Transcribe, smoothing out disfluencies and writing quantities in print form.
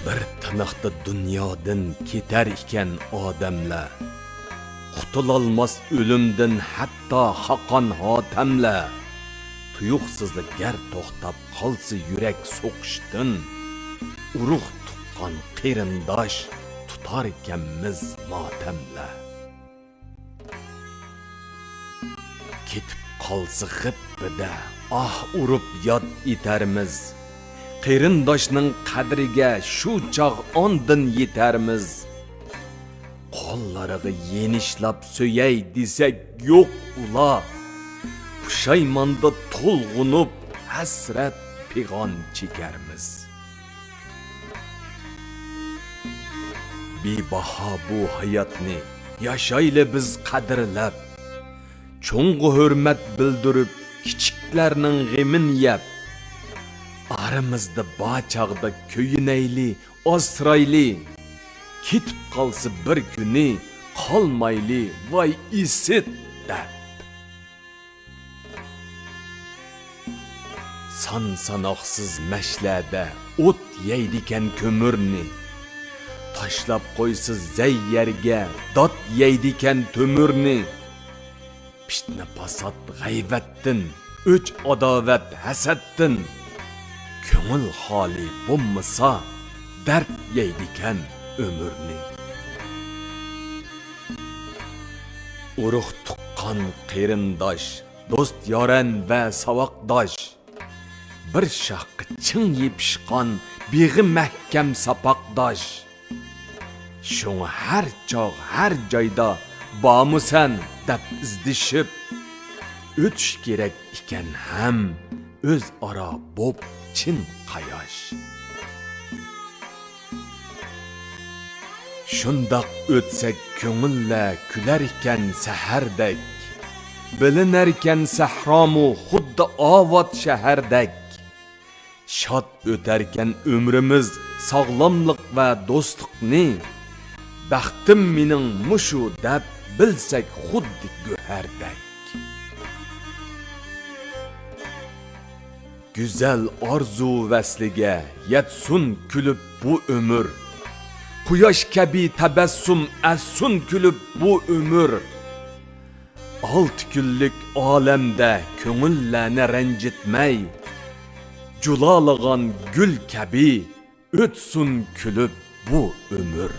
Bir tiniqda dunyodan ketar ekan odamlar, qutulolmas o'limdan hatto haqon hotamlar. Tuyuqsizlik gar to'xtab qolsa yurak so'qishdan, urug' tuqqan qarindosh tutar ekanmiz motamlar. Ketib qolsa g'ippida urib yod etarmiz, qarindoshning qadriga shu chog' ondin yetarmiz. Qo'llariga yenishlab so'yay desak yo'q ula, pushaymonda to'lg'unib hasrat pig'on chekarmiz. Bebaho bu hayotni yashayli biz qadrlab, cho'ng'i hurmat bildirib kichiklarning g'imin yeb, aramizda bachog'da ko'yinayli, osrayli, ketib qolsa bir kuni qolmayli voy isit deb. Son sanoqsiz mashlarda o't yeydikan ko'mirni, tashlab qo'ysa zayyarga dod yeydikan to'mirni. Fitna fasod g'ayvatdan, o'ch adovat hasaddan, ko'ngil holi bo'lmasa dard yeydikan ömürni. Urug' tuqqan qarindosh, do'st yoran va savoqdosh, bir shoqqa ching yepishqon beg'i mahkam sapoqdosh. Shunga har chog' har joyda bomusan deb izdishib, o'tish kerak ekan ham o'zaro bo'p chin qayosh. Shundoq o'tsak ko'ngillar kular ekan sahardek, bilinar ekan sahromu xuddi ovod shahardek. Shod o'tarkan umrimiz sog'lomlik va do'stlikni, baxtim mening mushu deb bilsak xuddi go'hardek. Güzel arzu vasliga yetsun kulib bu ömür, quyosh kabi tabassum assun kulib bu ömür. 6 kunlik olamda ko'ngillarni ranjitmay, julolagan gul kabi o'tsun kulib bu ömür.